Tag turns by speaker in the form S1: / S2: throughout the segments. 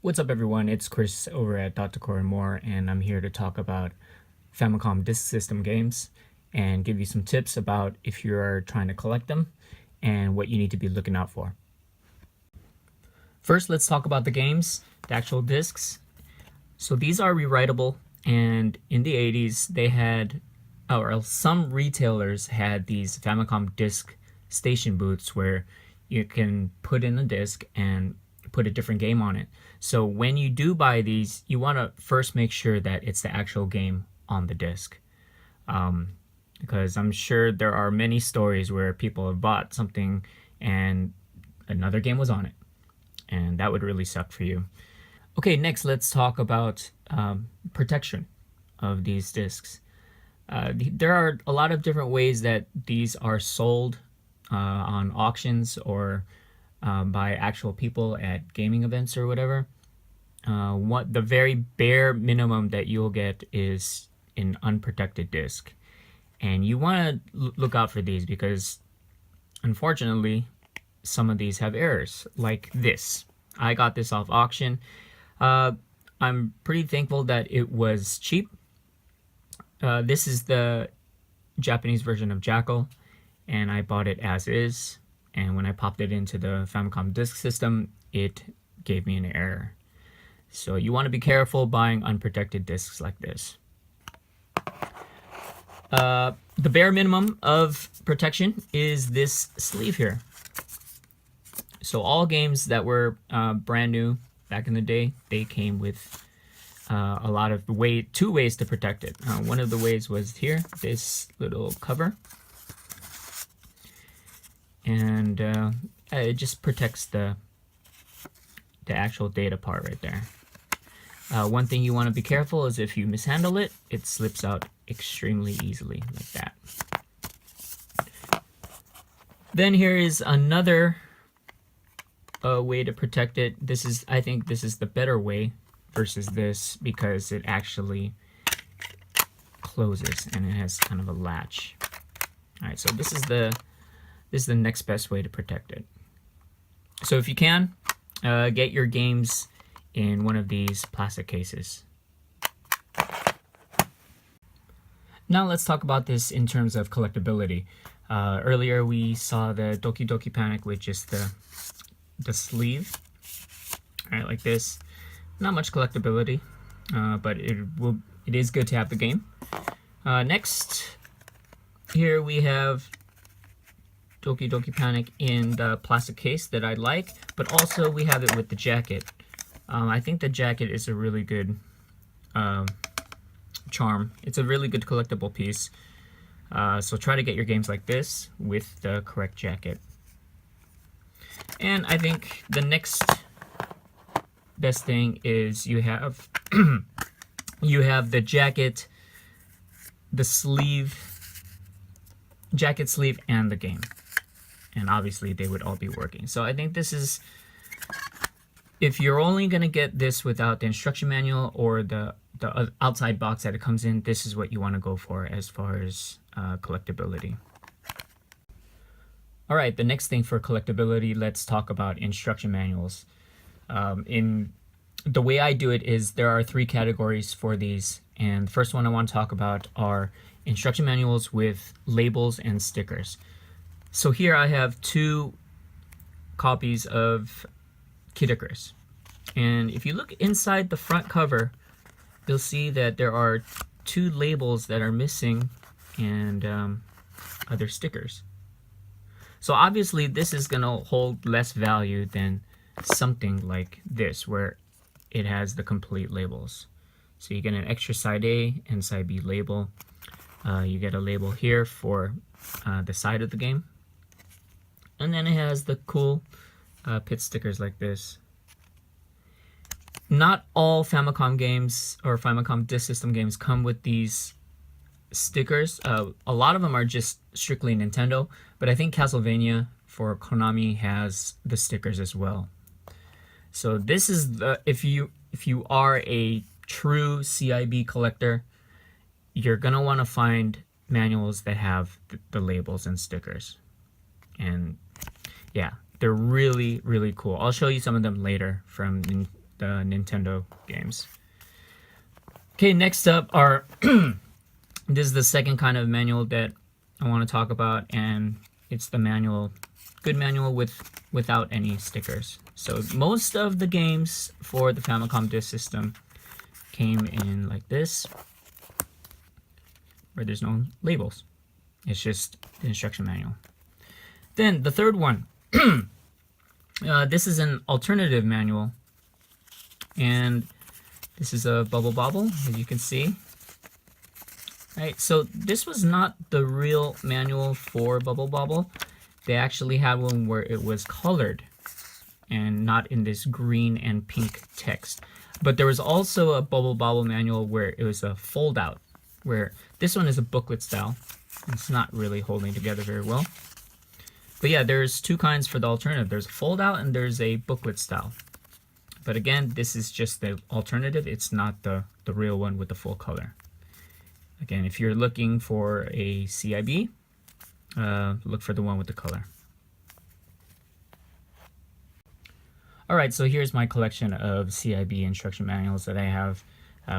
S1: What's up everyone, it's Chris over at Dr. and More, and I'm here to talk about Famicom Disk System games and give you some tips about if you're trying to collect them and what you need to be looking out for. First, let's talk about the games, the actual discs. So these are rewritable, and in the 80s they had, or some retailers had these Famicom Disk station booths where you can put in a disc and put a different game on it. So when you do buy these, you want to first make sure that it's the actual game on the disc, because I'm sure there are many stories where people have bought something and another game was on it, and that would really suck for you. Okay, next let's talk about protection of these discs. There are a lot of different ways that these are sold on auctions or by actual people at gaming events or whatever. What the very bare minimum that you'll get is an unprotected disc, and you want to look out for these because unfortunately some of these have errors, like this. I got this off auction. I'm pretty thankful that it was cheap. This is the Japanese version of Jackal, and I bought it as is. And when I popped it into the Famicom Disk System, it gave me an error. So you want to be careful buying unprotected discs like this. The bare minimum of protection is this sleeve here. So all games that were brand new back in the day, they came with a lot of two ways to protect it. One of the ways was here, this little cover. And it just protects the actual data part right there. One thing you want to be careful is if you mishandle it, it slips out extremely easily like that. Then here is another way to protect it. I think this is the better way versus this, because it actually closes and it has kind of a latch. All right, so this is the next best way to protect it. So if you can, get your games in one of these plastic cases. Now let's talk about this in terms of collectability. Earlier we saw the Doki Doki Panic with just the sleeve, all right, like this. Not much collectability, but it is good to have the game. Next, here we have Doki Doki Panic in the plastic case that I like, but also we have it with the jacket. I think the jacket is a really good charm. It's a really good collectible piece. So try to get your games like this with the correct jacket. And I think the next best thing is you have you have the jacket, the sleeve, jacket sleeve, and the game. And obviously they would all be working. So I think this is, if you're only going to get this without the instruction manual or the outside box that it comes in, this is what you want to go for as far as collectability. All right, the next thing for collectability, let's talk about instruction manuals. In the way I do it is there are 3 categories for these, and the first one I want to talk about are instruction manuals with labels and stickers. So here I have 2 copies of Kid Icarus, and if you look inside the front cover, you'll see that there are 2 labels that are missing and other stickers. So obviously this is gonna hold less value than something like this where it has the complete labels. So you get an extra side A and side B label. You get a label here for the side of the game. And then it has the cool pit stickers like this. Not all Famicom games or Famicom Disk System games come with these stickers. A lot of them are just strictly Nintendo, but I think Castlevania for Konami has the stickers as well. So this is the, if you are a true CIB collector, you're gonna want to find manuals that have the labels and stickers. And yeah, they're really, really cool. I'll show you some of them later from the Nintendo games. Okay, next up are this is the second kind of manual that I want to talk about, and it's the manual, good manual without any stickers. So most of the games for the Famicom Disk System came in like this, where there's no labels. It's just the instruction manual. Then the third one, this is an alternative manual, and this is a Bubble Bobble, as you can see. Right, so this was not the real manual for Bubble Bobble. They actually had one where it was colored and not in this green and pink text. But there was also a Bubble Bobble manual where it was a fold out, where this one is a booklet style. It's not really holding together very well. But yeah, there's two kinds for the alternative. There's a fold out and there's a booklet style. But again, this is just the alternative. It's not the real one with the full color. Again, if you're looking for a CIB, look for the one with the color. All right, so here's my collection of CIB instruction manuals that I have.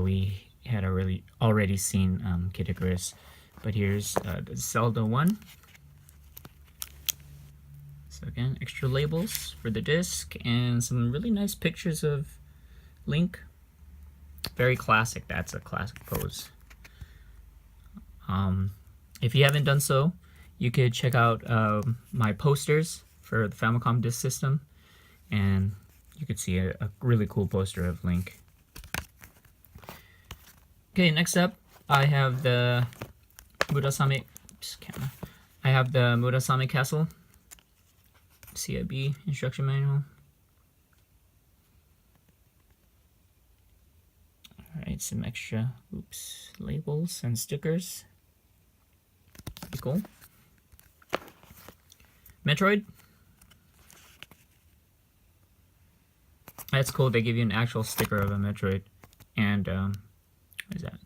S1: We had already seen Kid Icarus, but here's the Zelda one. So again, extra labels for the disc and some really nice pictures of Link. Very classic. That's a classic pose. If you haven't done so, you could check out my posters for the Famicom Disk System, and you could see a really cool poster of Link. Okay, next up, I have the Murasame. I have the Murasame Castle CIB instruction manual. All right, some extra labels and stickers. Pretty cool. Metroid. That's cool. They give you an actual sticker of a Metroid. And what is that?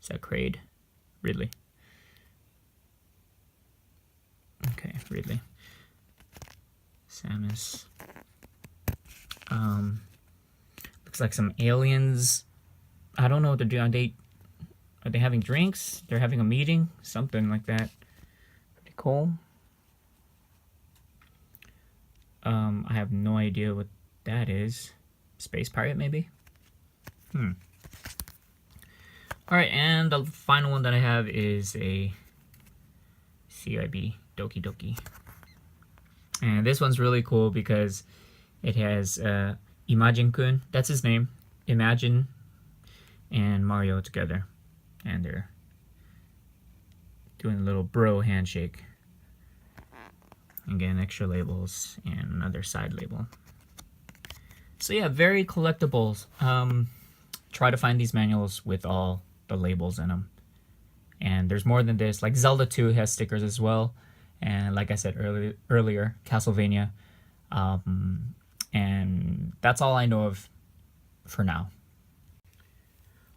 S1: Is that Kraid? Ridley. Okay, Ridley. Samus. Looks like some aliens. I don't know what they're doing. Are they having drinks? They're having a meeting? Something like that. Pretty cool. I have no idea what that is. Space pirate, maybe? Alright, and the final one that I have is a CIB Doki Doki. And this one's really cool because it has Imagine-kun, that's his name, Imagine, and Mario together. And they're doing a little bro handshake. Again, extra labels and another side label. So yeah, very collectibles. Try to find these manuals with all the labels in them. And there's more than this. Like Zelda 2 has stickers as well. And like I said earlier, Castlevania. And that's all I know of for now.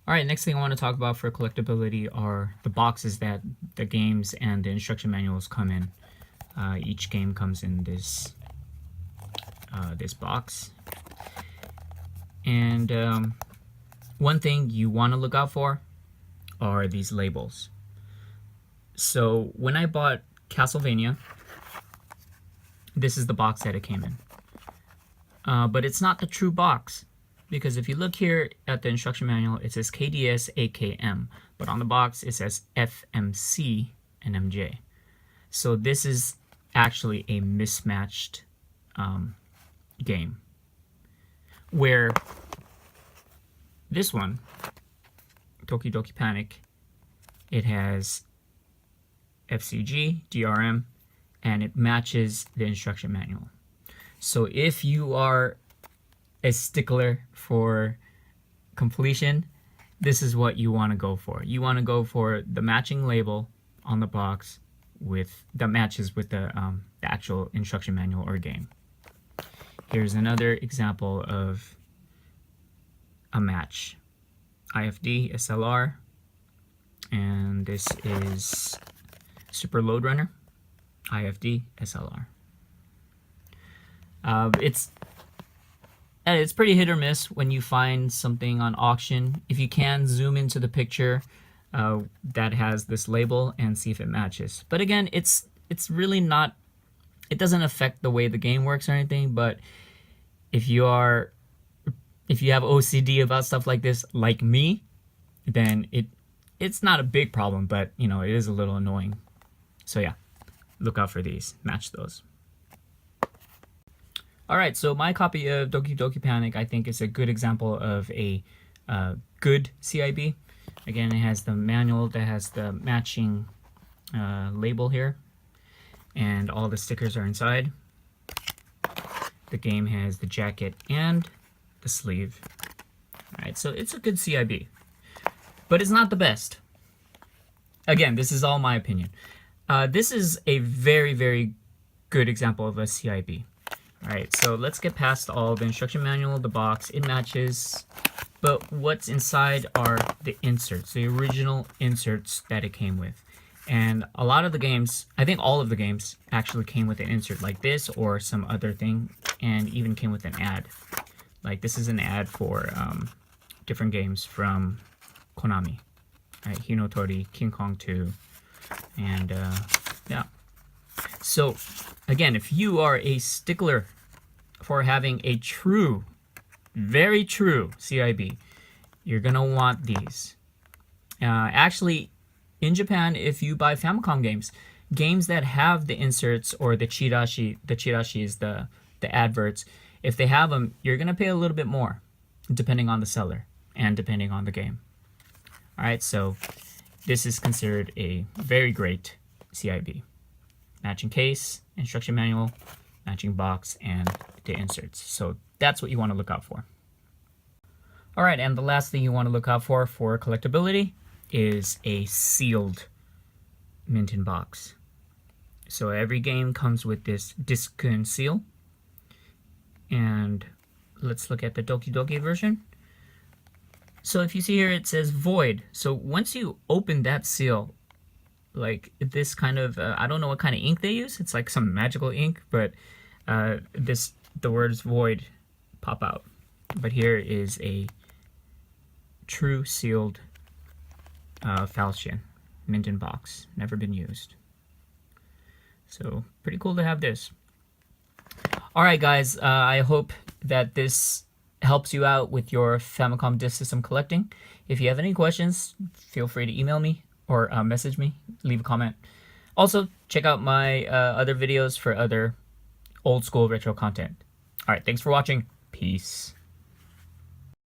S1: All right, next thing I want to talk about for collectability are the boxes that the games and the instruction manuals come in. Each game comes in this this box. And one thing you want to look out for are these labels. So when I bought Castlevania, this is the box that it came in. But it's not the true box, because if you look here at the instruction manual, it says KDS AKM, but on the box it says FMC and MJ. So this is actually a mismatched game, where this one, Doki Doki Panic, it has FCG, DRM, and it matches the instruction manual. So if you are a stickler for completion, this is what you want to go for. You want to go for the matching label on the box that matches with the actual instruction manual or game. Here's another example of a match. IFD, SLR, and this is Super Load Runner, IFD, SLR. it's pretty hit or miss when you find something on auction. If you can zoom into the picture that has this label and see if it matches. But again, it's really not, it doesn't affect the way the game works or anything. But if you have OCD about stuff like this, like me, then it's not a big problem, but you know, it is a little annoying. So yeah, look out for these, match those. All right, so my copy of Doki Doki Panic, I think, is a good example of a good CIB. Again, it has the manual that has the matching label here, and all the stickers are inside. The game has the jacket and the sleeve. All right, so it's a good CIB, but it's not the best. Again, this is all my opinion. This is a very, very good example of a CIB. All right, so let's get past all the instruction manual, the box, it matches, but what's inside are the inserts, the original inserts that it came with. And a lot of the games, I think all of the games actually came with an insert like this or some other thing, and even came with an ad. Like this is an ad for different games from Konami, right? Hinotori, King Kong 2, and yeah. So again, if you are a stickler for having a true, very true CIB, you're gonna want these. Actually, in Japan, if you buy Famicom games that have the inserts or the chirashi is the adverts, if they have them, you're gonna pay a little bit more, depending on the seller and depending on the game. All right, so this is considered a very great CIB. Matching case, instruction manual, matching box, and the inserts. So that's what you want to look out for. All right, and the last thing you want to look out for collectability is a sealed mint in box. So every game comes with this Disk Game seal. And let's look at the Doki Doki version. So if you see here, it says void. So once you open that seal, like this kind of, I don't know what kind of ink they use. It's like some magical ink, but the words void pop out. But here is a true sealed falchion, mint in box, never been used. So pretty cool to have this. All right, guys, I hope that this helps you out with your Famicom Disk System collecting. If you have any questions, feel free to email me or message me, leave a comment. Also, check out my other videos for other old school retro content. All right, thanks for watching. Peace.